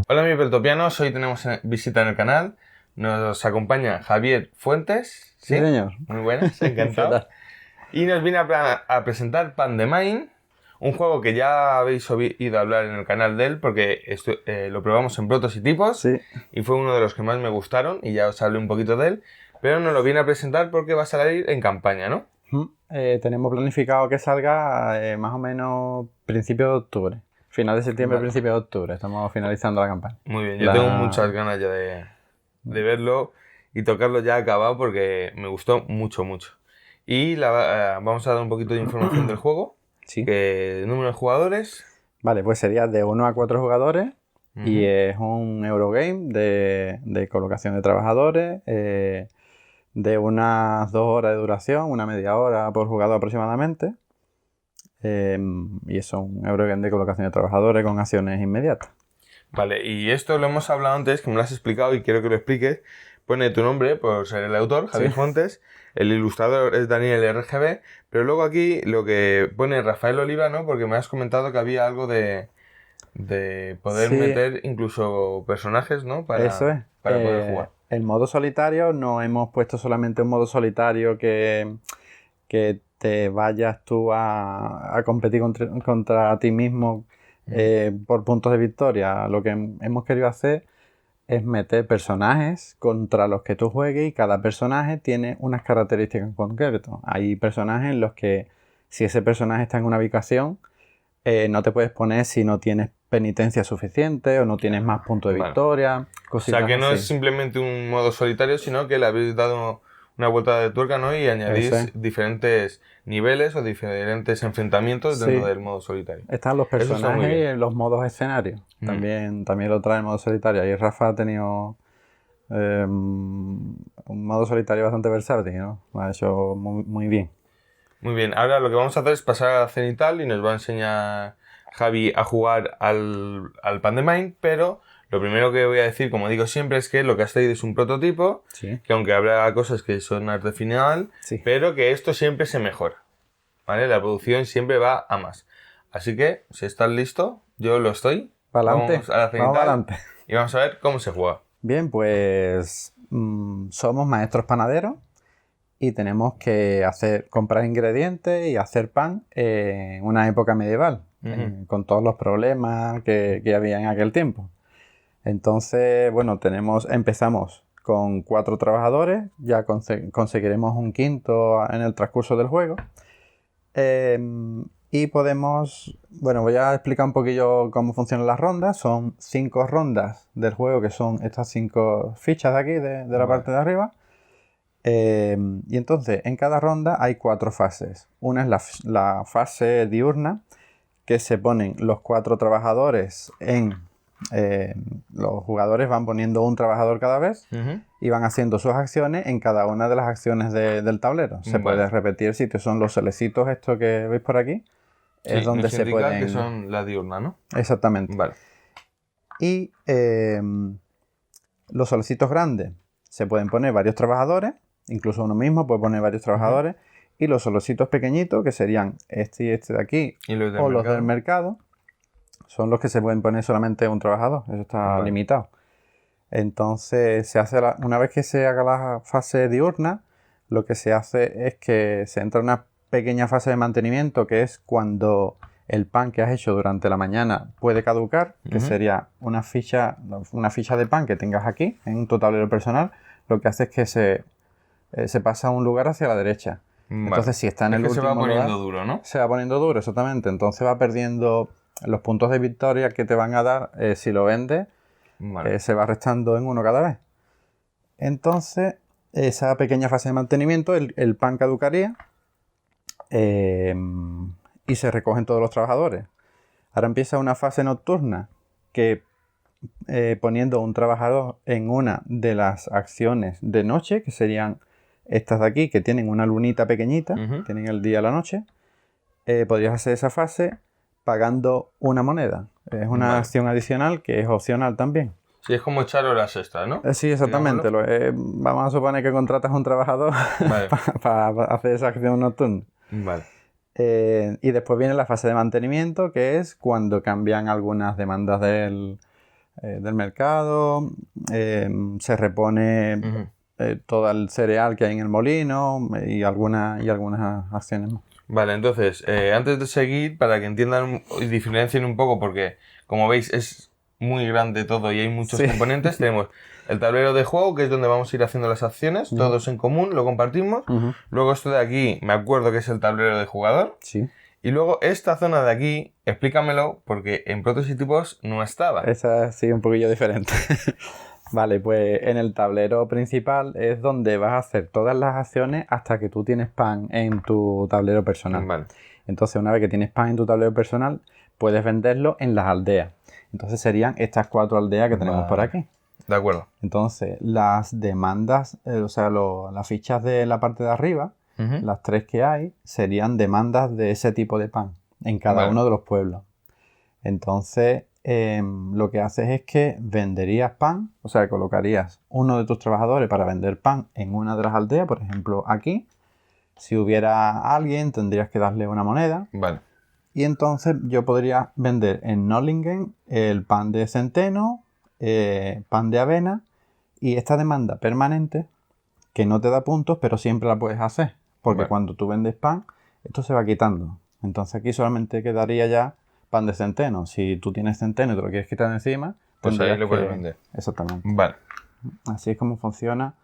Hola mis beltopianos, hoy tenemos visita en el canal. Nos acompaña Javier Fuentes. Sí, señor. Muy buenas, encantado. Y nos viene a presentar Pandemind, un juego que ya habéis oído hablar en el canal de él porque lo probamos en prototipos. Sí. Y fue uno de los que más me gustaron y ya os hablé un poquito de él. Pero nos lo viene a presentar porque va a salir en campaña, ¿no? Tenemos planificado que salga más o menos principios de octubre. Final de septiembre, Vale. Principio de octubre. Estamos finalizando la campaña. Muy bien, yo tengo muchas ganas ya de verlo y tocarlo ya acabado porque me gustó mucho. Y vamos a dar un poquito de información del juego. Sí. Número de jugadores. Vale, pues sería de 1 a 4 jugadores. Y es un Eurogame de colocación de trabajadores. De unas 2 horas de duración, una media hora por jugador aproximadamente. Y eso es un Eurogame de colocación de trabajadores con acciones inmediatas. Vale, y esto lo hemos hablado antes, que me lo has explicado y quiero que lo expliques. Pone tu nombre por ser el autor, Javier Fuentes. El ilustrador es Daniel RGB. Pero luego aquí lo que pone Rafael Oliva, ¿no? Porque me has comentado que había algo de poder meter incluso personajes, ¿no? Para poder jugar. El modo solitario no hemos puesto solamente un modo solitario que te vayas tú a competir contra ti mismo por puntos de victoria. Lo que hemos querido hacer es meter personajes contra los que tú juegues y cada personaje tiene unas características en concreto. Hay personajes en los que si ese personaje está en una ubicación no te puedes poner si no tienes penitencia suficiente o no tienes más puntos de victoria. O sea que no es simplemente un modo solitario, sino que le habéis dado una vuelta de tuerca, ¿no? Y añadís diferentes niveles o diferentes enfrentamientos dentro del modo solitario. Están los personajes y en los modos escenarios. También lo trae el modo solitario. Y Rafa ha tenido un modo solitario bastante versátil, ¿no? Lo ha hecho muy bien. Muy bien, ahora lo que vamos a hacer es pasar a la cenital y nos va a enseñar Javi a jugar al Pandemind, pero lo primero que voy a decir, como digo siempre, es que lo que has traído es un prototipo, que aunque habrá cosas que son arte final, pero que esto siempre se mejora, ¿vale? La producción siempre va a más. Así que, si estás listo, yo lo estoy. Adelante. Vamos a la cenital y vamos a ver cómo se juega. Bien, pues somos maestros panaderos. Y tenemos que comprar ingredientes y hacer pan en una época medieval, con todos los problemas que había en aquel tiempo. Entonces, bueno, empezamos con 4 trabajadores, ya conseguiremos un quinto en el transcurso del juego. Y voy a explicar un poquillo cómo funcionan las rondas. Son 5 rondas del juego, que son estas 5 fichas de aquí, de la parte de arriba. Y entonces en cada ronda hay 4 fases. Una es la fase diurna, que se ponen los 4 trabajadores los jugadores van poniendo un trabajador cada vez y van haciendo sus acciones en cada una de las acciones del tablero. Se puede repetir el sitio, son los solecitos estos que veis por aquí. Es donde se pueden... que son la diurna, ¿no? Exactamente. Vale. Y los solecitos grandes se pueden poner varios trabajadores. Incluso uno mismo puede poner varios trabajadores. Y los solocitos pequeñitos, que serían este y este de aquí, o los del mercado, son los que se pueden poner solamente un trabajador. Eso está limitado. Entonces, una vez que se haga la fase diurna, lo que se hace es que se entra en una pequeña fase de mantenimiento, que es cuando el pan que has hecho durante la mañana puede caducar, que sería una ficha de pan que tengas aquí, en tu tablero personal. Lo que hace es que se pasa a un lugar hacia la derecha. Entonces, si está en el último lugar... se va poniendo duro, ¿no? Se va poniendo duro, exactamente. Entonces va perdiendo los puntos de victoria que te van a dar si lo vendes. Se va restando en 1 cada vez. Entonces, esa pequeña fase de mantenimiento, el pan caducaría y se recogen todos los trabajadores. Ahora empieza una fase nocturna que poniendo un trabajador en una de las acciones de noche, que serían estas de aquí, que tienen una lunita pequeñita, tienen el día y la noche, podrías hacer esa fase pagando una moneda. Es una acción adicional que es opcional también. Sí, es como echar horas extras, ¿no? Sí, exactamente. Vamos a suponer que contratas a un trabajador para hacer esa acción nocturna. Vale. Y después viene la fase de mantenimiento, que es cuando cambian algunas demandas del mercado, se repone todo el cereal que hay en el molino y algunas acciones más. Vale, entonces, antes de seguir, para que entiendan y diferencien un poco, porque como veis es muy grande todo y hay muchos componentes, tenemos el tablero de juego, que es donde vamos a ir haciendo las acciones, todos en común, lo compartimos. Luego esto de aquí, me acuerdo que es el tablero de jugador. Sí. Y luego esta zona de aquí, explícamelo, porque en prototipos no estaba. Esa sí, un poquillo diferente. Vale, pues en el tablero principal es donde vas a hacer todas las acciones hasta que tú tienes pan en tu tablero personal. Vale. Entonces, una vez que tienes pan en tu tablero personal, puedes venderlo en las aldeas. Entonces serían estas 4 aldeas que tenemos por aquí. De acuerdo. Entonces, las demandas, las fichas de la parte de arriba, las 3 que hay, serían demandas de ese tipo de pan en cada uno de los pueblos. Entonces, lo que haces es que venderías pan, o sea, colocarías uno de tus trabajadores para vender pan en una de las aldeas, por ejemplo, aquí. Si hubiera alguien, tendrías que darle una moneda. Vale. Y entonces yo podría vender en Nollingen el pan de centeno, pan de avena y esta demanda permanente que no te da puntos, pero siempre la puedes hacer. Porque cuando tú vendes pan, esto se va quitando. Entonces aquí solamente quedaría ya pan de centeno. Si tú tienes centeno y te lo quieres quitar de encima, pues ahí lo puedes vender. Exactamente. Vale. Así es como funciona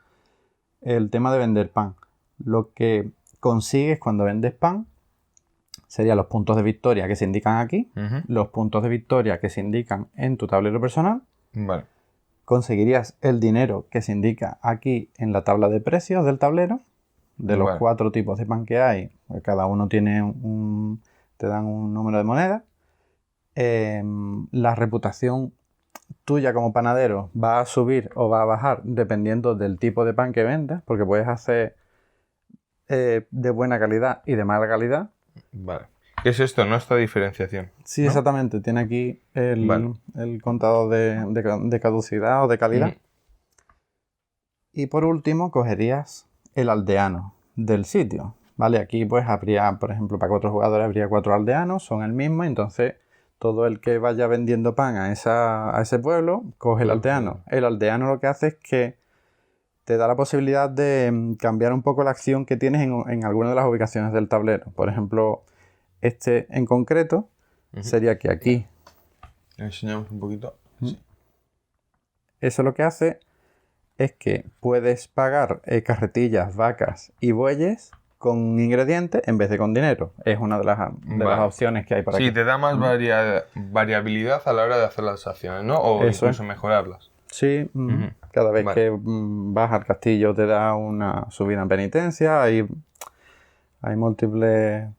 el tema de vender pan. Lo que consigues cuando vendes pan serían los puntos de victoria que se indican aquí, los puntos de victoria que se indican en tu tablero personal. Vale. Conseguirías el dinero que se indica aquí en la tabla de precios del tablero, de los 4 tipos de pan que hay. Cada uno tiene te dan un número de monedas. La reputación tuya como panadero va a subir o va a bajar dependiendo del tipo de pan que vendas, porque puedes hacer de buena calidad y de mala calidad. Vale. ¿Qué es esto? ¿No? Esta diferenciación. Sí, ¿no? Exactamente. Tiene aquí el contador de caducidad o de calidad. Y por último, cogerías el aldeano del sitio. ¿Vale? Aquí pues habría, por ejemplo, para 4 jugadores habría 4 aldeanos, son el mismo, entonces todo el que vaya vendiendo pan a ese pueblo coge el aldeano. El aldeano lo que hace es que te da la posibilidad de cambiar un poco la acción que tienes en alguna de las ubicaciones del tablero. Por ejemplo, este en concreto sería que aquí... Le enseñamos un poquito. Sí. Eso lo que hace es que puedes pagar carretillas, vacas y bueyes con ingredientes en vez de con dinero. Es una de las opciones que hay para aquí. Sí, te da más variabilidad a la hora de hacer las acciones, ¿no? O eso incluso mejorarlas. Sí, cada vez que vas al castillo te da una subida en penitencia, hay múltiples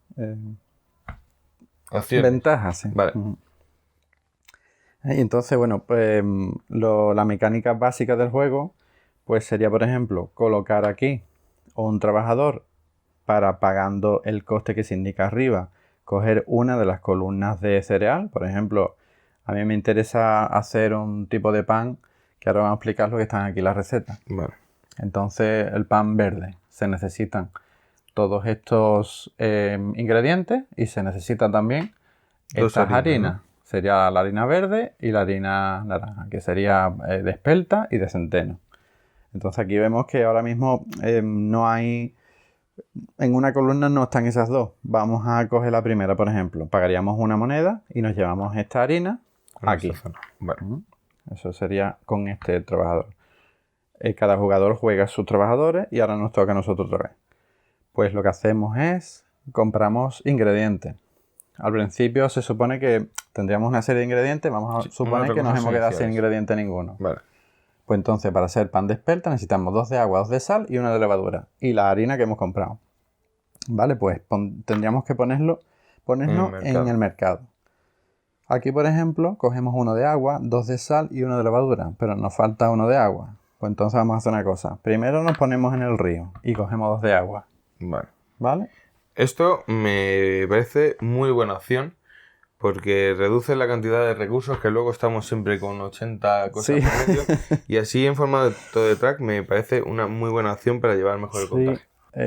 ventajas. Sí. Vale. Y entonces, bueno, pues la mecánica básica del juego pues sería, por ejemplo, colocar aquí un trabajador para, pagando el coste que se indica arriba, coger una de las columnas de cereal. Por ejemplo, a mí me interesa hacer un tipo de pan que ahora vamos a explicar lo que están aquí las recetas. Vale. Entonces, el pan verde. Se necesitan todos estos ingredientes y se necesitan también estas harinas. ¿No? Sería la harina verde y la harina naranja, que sería de espelta y de centeno. Entonces aquí vemos que ahora mismo no hay... En una columna no están esas dos. Vamos a coger la primera, por ejemplo. Pagaríamos una moneda y nos llevamos esta harina aquí. Bueno. Eso sería con este trabajador. Cada jugador juega a sus trabajadores y ahora nos toca a nosotros otra vez. Pues lo que hacemos es compramos ingredientes. Al principio se supone que tendríamos una serie de ingredientes. Vamos a suponer que nos hemos quedado sin ingrediente ninguno. Vale. Pues entonces para hacer pan de espelta necesitamos 2 de agua, 2 de sal y 1 de levadura. Y la harina que hemos comprado. Vale, pues tendríamos que ponernos en el mercado. Aquí, por ejemplo, cogemos 1 de agua, 2 de sal y 1 de levadura. Pero nos falta 1 de agua. Pues entonces vamos a hacer una cosa. Primero nos ponemos en el río y cogemos 2 de agua. ¿Vale? Esto me parece muy buena opción. Porque reduce la cantidad de recursos, que luego estamos siempre con 80 cosas por medio. Y así en formato de track me parece una muy buena opción para llevar mejor el contaje.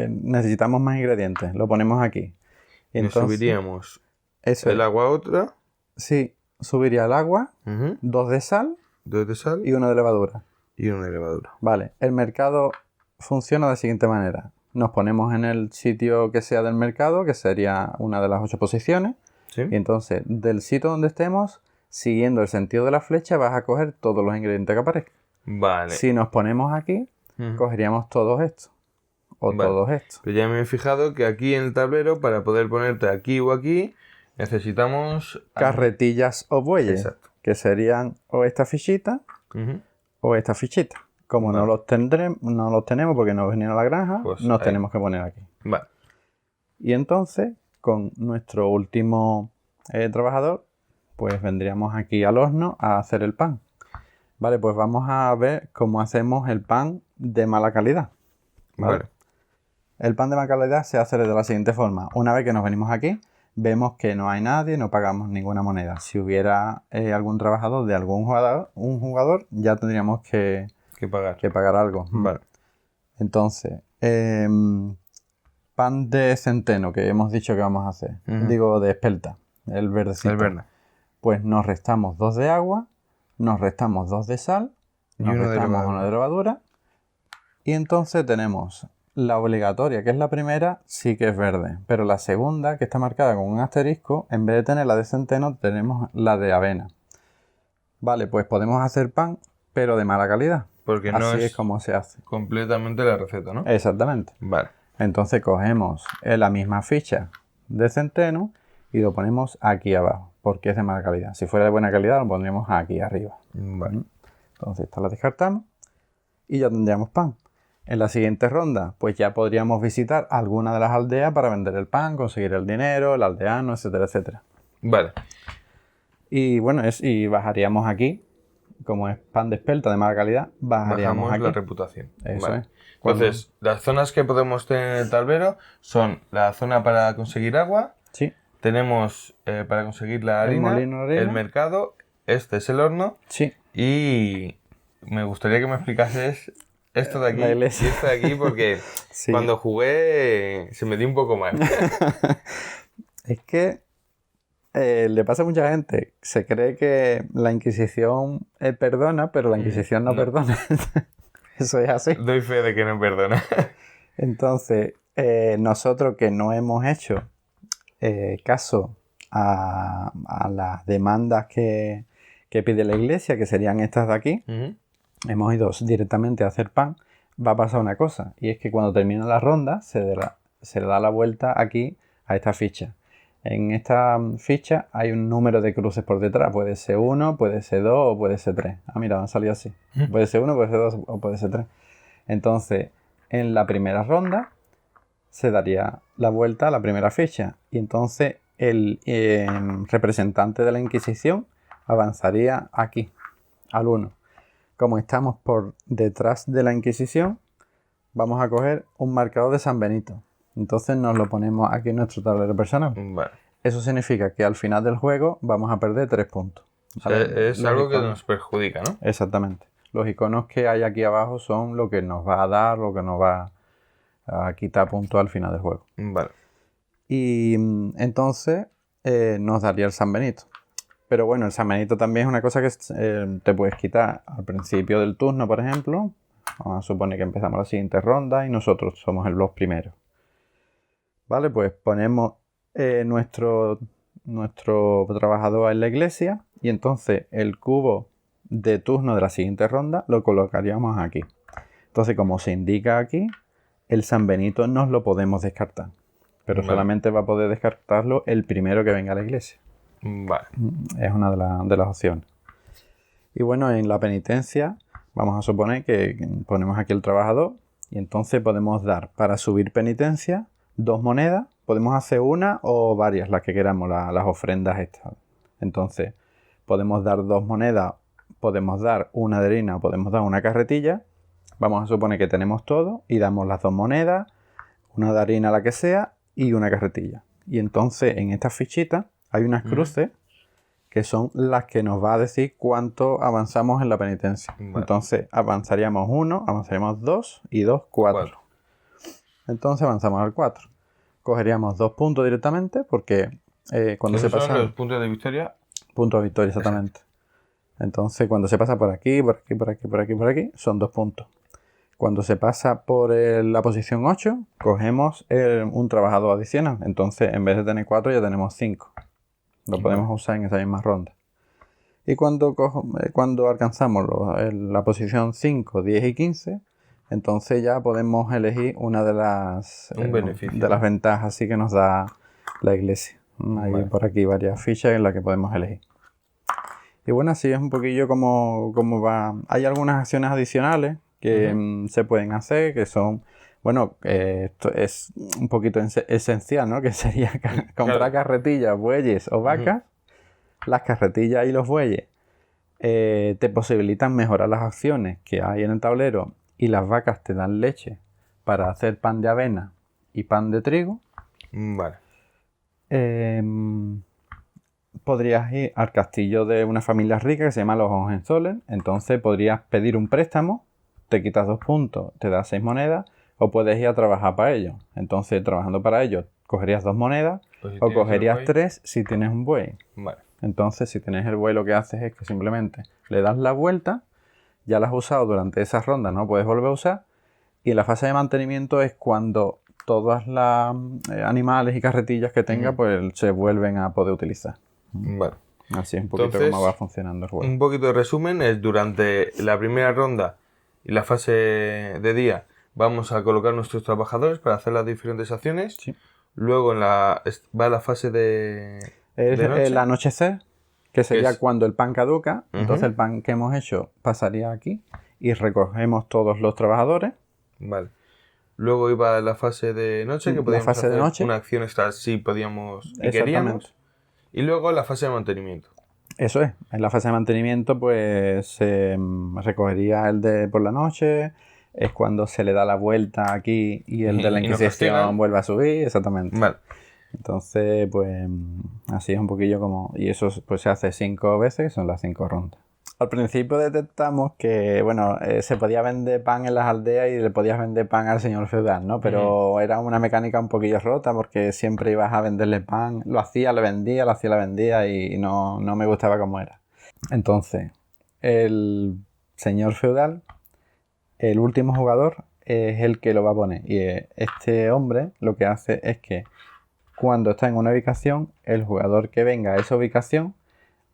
Necesitamos más ingredientes, lo ponemos aquí. Y entonces, subiríamos el agua a otra. Sí, subiría el agua, 2 de sal 2 de sal. Y 1 de levadura. Y 1 de levadura. Vale, el mercado funciona de la siguiente manera. Nos ponemos en el sitio que sea del mercado, que sería una de las 8 posiciones. ¿Sí? Y entonces, del sitio donde estemos, siguiendo el sentido de la flecha, vas a coger todos los ingredientes que aparezcan. Vale. Si nos ponemos aquí, cogeríamos todos estos. O todos estos. Pero ya me he fijado que aquí en el tablero, para poder ponerte aquí o aquí, necesitamos... carretillas o bueyes. Exacto. Que serían o esta fichita o esta fichita. Como no los tenemos porque no venían a la granja, pues nos tenemos que poner aquí. Vale. Y entonces, con nuestro último trabajador, pues vendríamos aquí al horno a hacer el pan. Vale, pues vamos a ver cómo hacemos el pan de mala calidad. Vale. El pan de mala calidad se hace de la siguiente forma. Una vez que nos venimos aquí, vemos que no hay nadie, no pagamos ninguna moneda. Si hubiera algún trabajador de algún jugador, ya tendríamos que pagar algo. Vale. Entonces, pan de centeno, que hemos dicho que vamos a hacer. Digo, de espelta, el verdecito. El verde. Pues nos restamos 2 de agua, nos restamos 2 de sal, nos restamos 1 de levadura. Y entonces tenemos la obligatoria, que es la primera, sí que es verde. Pero la segunda, que está marcada con un asterisco, en vez de tener la de centeno, tenemos la de avena. Vale, pues podemos hacer pan, pero de mala calidad. Porque no así es como se hace. Completamente la receta, ¿no? Exactamente. Vale. Entonces cogemos la misma ficha de centeno y lo ponemos aquí abajo, porque es de mala calidad. Si fuera de buena calidad, lo pondríamos aquí arriba. Vale. Entonces esta la descartamos y ya tendríamos pan. En la siguiente ronda, pues ya podríamos visitar alguna de las aldeas para vender el pan, conseguir el dinero, el aldeano, etcétera, etcétera. Vale. Y bueno, y bajaríamos aquí, como es pan de espelta de mala calidad, bajamos aquí. La reputación. Eso vale. es. Entonces, las zonas que podemos tener en el tablero son la zona para conseguir agua. Sí. Tenemos para conseguir la harina, el mercado, este es el horno. Sí. Y me gustaría que me explicases esto de aquí y esto de aquí porque sí. Cuando jugué se me dio un poco mal. Es que le pasa a mucha gente. Se cree que la Inquisición perdona, pero la Inquisición no perdona. Eso es así. Doy fe de que no perdona. Entonces, nosotros que no hemos hecho caso a las demandas que pide la iglesia, que serían estas de aquí, hemos ido directamente a hacer pan, va a pasar una cosa, y es que cuando termina la ronda se le da la vuelta aquí a esta ficha. En esta ficha hay un número de cruces por detrás, puede ser 1, puede ser 2 o puede ser 3. Ah, mira, han salido así. Puede ser 1, puede ser 2 o puede ser 3. Entonces, en la primera ronda se daría la vuelta a la primera ficha y entonces el representante de la Inquisición avanzaría aquí, al 1. Como estamos por detrás de la Inquisición, vamos a coger un marcador de San Benito. Entonces nos lo ponemos aquí en nuestro tablero personal. Vale. Eso significa que al final del juego vamos a perder 3 puntos. ¿Vale? Es algo que nos perjudica, ¿no? Exactamente. Los iconos que hay aquí abajo son lo que nos va a dar, lo que nos va a quitar puntos al final del juego. Vale. Y entonces nos daría el San Benito. Pero bueno, el San Benito también es una cosa que te puedes quitar al principio del turno, por ejemplo. Vamos a suponer que empezamos la siguiente ronda y nosotros somos los primeros. Vale, pues ponemos nuestro trabajador en la iglesia y entonces el cubo de turno de la siguiente ronda lo colocaríamos aquí. Entonces, como se indica aquí, el San Benito nos lo podemos descartar. Pero solamente va a poder descartarlo el primero que venga a la iglesia. Vale. Es una de las opciones. Y bueno, en la penitencia vamos a suponer que ponemos aquí el trabajador y entonces podemos dar para subir penitencia 2 monedas. Podemos hacer una o varias, las que queramos, las ofrendas estas. Entonces podemos dar 2 monedas, podemos dar una de harina, podemos dar una carretilla. Vamos a suponer que tenemos todo y damos las 2 monedas, una de harina, la que sea, y una carretilla. Y entonces en esta fichita hay unas cruces que son las que nos va a decir cuánto avanzamos en la penitencia. Vale. Entonces avanzaríamos 1, avanzaríamos 2 y 2, 4. Entonces avanzamos al 4. Cogeríamos 2 puntos directamente porque cuando se pasan... ¿Son los puntos de victoria? Puntos de victoria, exactamente. Entonces, cuando se pasa por aquí, son 2 puntos. Cuando se pasa por la posición 8, cogemos un trabajador adicional. Entonces, en vez de tener 4, ya tenemos 5. Lo podemos usar en esa misma ronda. Y cuando alcanzamos la posición 5, 10 y 15, entonces ya podemos elegir una de las ventajas así que nos da la iglesia. Hay por aquí varias fichas en las que podemos elegir. Y bueno, así es un poquillo como va. Hay algunas acciones adicionales que se pueden hacer, que son, bueno, esto es un poquito esencial, ¿no? Que sería comprar carretillas, bueyes o vacas. Las carretillas y los bueyes te posibilitan mejorar las acciones que hay en el tablero, y las vacas te dan leche para hacer pan de avena y pan de trigo. Vale. Podrías ir al castillo de una familia rica que se llama los Hohenzollern. Entonces podrías pedir un préstamo, te quitas 2 puntos, te das 6 monedas, o puedes ir a trabajar para ellos. Entonces, trabajando para ellos, cogerías 2 monedas, pues si o cogerías 3 si tienes un buey. Vale. Entonces, si tienes el buey, lo que haces es que simplemente le das la vuelta, ya la has usado durante esa ronda, no puedes volver a usar, y en la fase de mantenimiento es cuando todas las animales y carretillas que tenga pues se vuelven a poder utilizar. Vale. Así es un poquito cómo va funcionando el juego. Un poquito de resumen es: durante la primera ronda y la fase de día vamos a colocar nuestros trabajadores para hacer las diferentes acciones. Sí. Luego va la fase de noche. El anochecer, que sería cuando el pan caduca. Entonces el pan que hemos hecho pasaría aquí y recogemos todos los trabajadores. Vale. Luego iba la fase de noche, que podíamos hacer una acción extra si podíamos y queríamos. Y luego la fase de mantenimiento. Eso es. En la fase de mantenimiento pues se recogería el de por la noche. Es cuando se le da la vuelta aquí y el de la Inquisición vuelve a subir. Exactamente. Vale. Entonces, pues así es un poquillo como... Y eso pues se hace 5 veces, son las 5 rondas. Al principio detectamos que, bueno, se podía vender pan en las aldeas y le podías vender pan al señor feudal, ¿no? Pero era una mecánica un poquillo rota porque siempre ibas a venderle pan. Lo hacía, le vendía, lo hacía, le vendía y no me gustaba cómo era. Entonces, el señor feudal, el último jugador, es el que lo va a poner. Y este hombre lo que hace es que cuando está en una ubicación, el jugador que venga a esa ubicación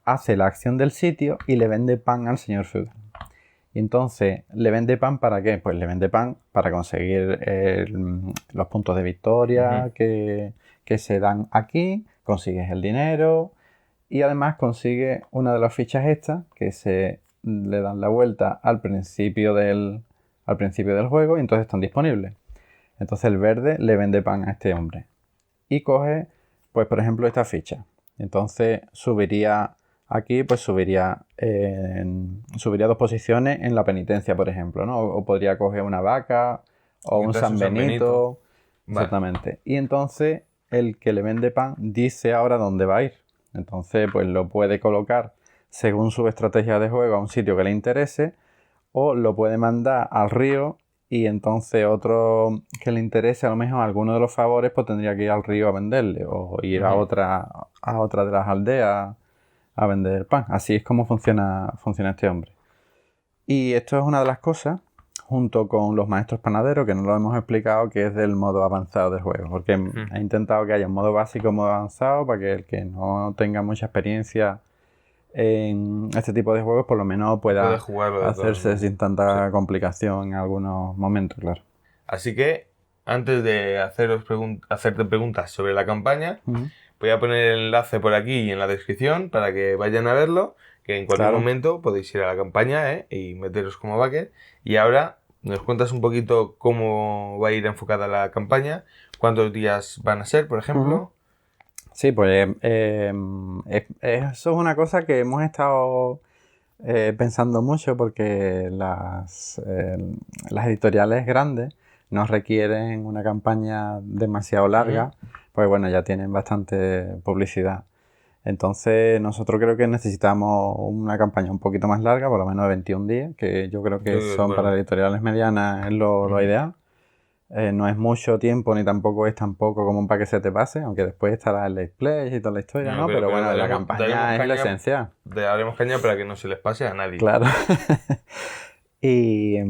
hace la acción del sitio y le vende pan al señor feudal. Y entonces, ¿le vende pan para qué? Pues le vende pan para conseguir los puntos de victoria que se dan aquí, consigues el dinero y además consigue una de las fichas estas que se le dan la vuelta al principio del juego y entonces están disponibles. Entonces el verde le vende pan a este hombre y coge, pues por ejemplo, esta ficha. Entonces subiría... Aquí pues subiría 2 posiciones en la penitencia, por ejemplo, ¿no? O podría coger una vaca o un San Benito. Exactamente. Vale. Y entonces el que le vende pan dice ahora dónde va a ir. Entonces pues lo puede colocar según su estrategia de juego a un sitio que le interese, o lo puede mandar al río y entonces otro que le interese, a lo mejor alguno de los favores, pues tendría que ir al río a venderle o ir a otra de las aldeas a vender pan. Así es como funciona este hombre. Y esto es una de las cosas, junto con los maestros panaderos, que no lo hemos explicado, que es del modo avanzado del juego. Porque he intentado que haya un modo básico y un modo avanzado para que el que no tenga mucha experiencia en este tipo de juegos, por lo menos pueda hacerse sin tanta complicación en algunos momentos, claro. Así que, antes de hacerte preguntas sobre la campaña, voy a poner el enlace por aquí y en la descripción para que vayan a verlo, que en cualquier momento podéis ir a la campaña y meteros como backer. Y ahora nos cuentas un poquito cómo va a ir enfocada la campaña, cuántos días van a ser, por ejemplo. Sí, pues eso es una cosa que hemos estado pensando mucho porque las editoriales grandes no requieren una campaña demasiado larga, pues bueno, ya tienen bastante publicidad. Entonces nosotros creo que necesitamos una campaña un poquito más larga, por lo menos de 21 días, que yo creo que son para editoriales medianas es lo ideal. No es mucho tiempo ni tampoco es tan poco como para que se te pase, aunque después estará el Let's Play y toda la historia, ¿no? Pero bueno, la campaña es la esencia. Daremos caña para que no se les pase a nadie. Claro. Y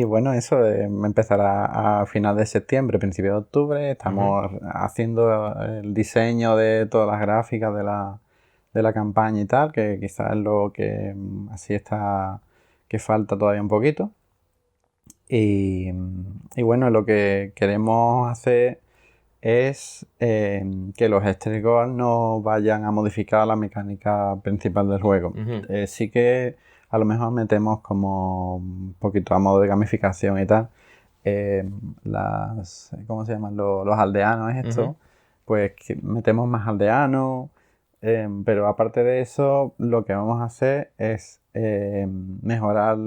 bueno, eso empezará a final de septiembre, principio de octubre. Estamos haciendo el diseño de todas las gráficas de la campaña y tal, que quizás es lo que así está, que falta todavía un poquito. Y bueno, lo que queremos hacer es que los stretch goals no vayan a modificar la mecánica principal del juego. Sí que a lo mejor metemos como un poquito a modo de gamificación y tal. ¿Cómo se llaman? Los aldeanos esto. Pues metemos más aldeanos. Pero aparte de eso, lo que vamos a hacer es mejorar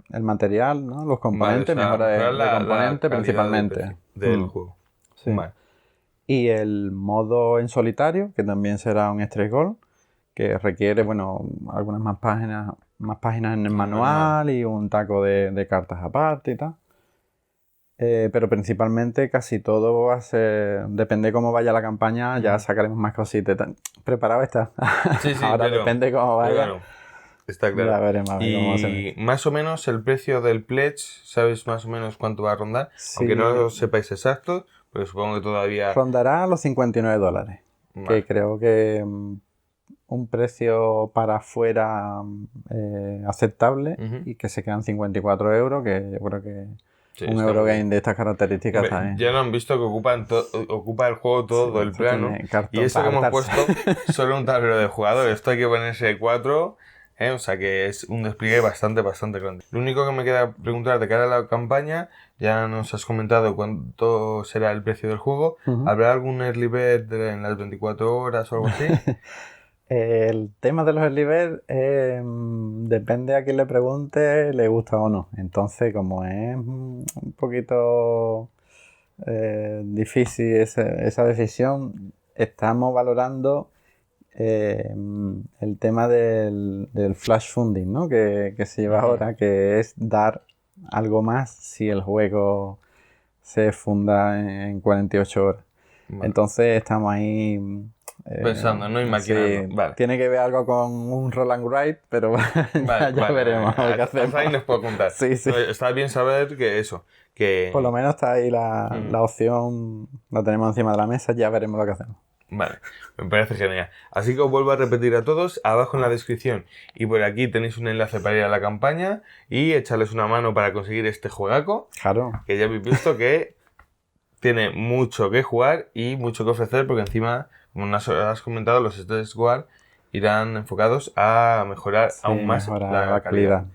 el material, ¿no? Los componentes, mejora de componentes principalmente. Del juego. Sí. Vale. Y el modo en solitario, que también será un stretch goal, que requiere, bueno, algunas más páginas en el manual y un taco de cartas aparte y tal. Pero principalmente casi todo va a ser, depende cómo vaya la campaña, ya sacaremos más cositas. Preparado está. Sí, Ahora pero, depende cómo vaya. Claro. Está claro. Ya veremos a ver cómo va a ser. Y más o menos el precio del pledge, ¿sabes más o menos cuánto va a rondar? Sí. Aunque no lo sepáis exacto, pero supongo que todavía... Rondará los $59. Vale. Que creo que un precio para afuera aceptable y que se quedan 54 euros, que yo creo que un Eurogame de estas características está bien. Ya lo han visto que ocupa el juego todo el plano. Y eso que hemos puesto solo un tablero de jugadores. Esto hay que ponerse 4... O sea que es un despliegue bastante grande. Lo único que me queda preguntar de cara a la campaña, ya nos has comentado cuánto será el precio del juego. ¿Habrá algún early bird en las 24 horas o algo así? El tema de los early bird depende a quién le pregunte, le gusta o no. Entonces, como es un poquito difícil esa decisión, estamos valorando el tema del flash funding, ¿no? que se lleva ahora, que es dar algo más si el juego se funda en 48 horas. Vale. Entonces estamos ahí pensando, ¿no? Imaginando. Sí, vale. Tiene que ver algo con un roll and write, pero ya veremos qué hacemos. Ahí nos puedo contar. Sí. Está bien saber que eso. Que... Por lo menos está ahí la opción, la tenemos encima de la mesa, ya veremos lo que hacemos. Vale, me parece genial. Así que os vuelvo a repetir a todos, abajo en la descripción y por aquí tenéis un enlace para ir a la campaña y echarles una mano para conseguir este juegaco. Claro. Que ya habéis visto que tiene mucho que jugar y mucho que ofrecer, porque encima, como nos has comentado, los stretch goals irán enfocados a mejorar aún más la calidad.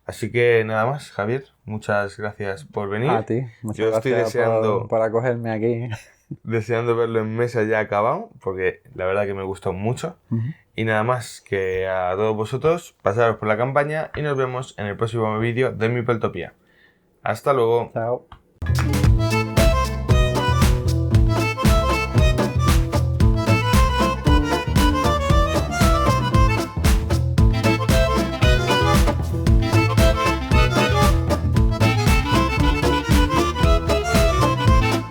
Así que nada más, Javier, muchas gracias por venir. A ti, muchas gracias por acogerme aquí. Deseando verlo en mesa ya acabado, porque la verdad que me gustó mucho. Y nada más, que a todos vosotros, pasaros por la campaña y nos vemos en el próximo vídeo de Meepletopia. Hasta luego. Chao.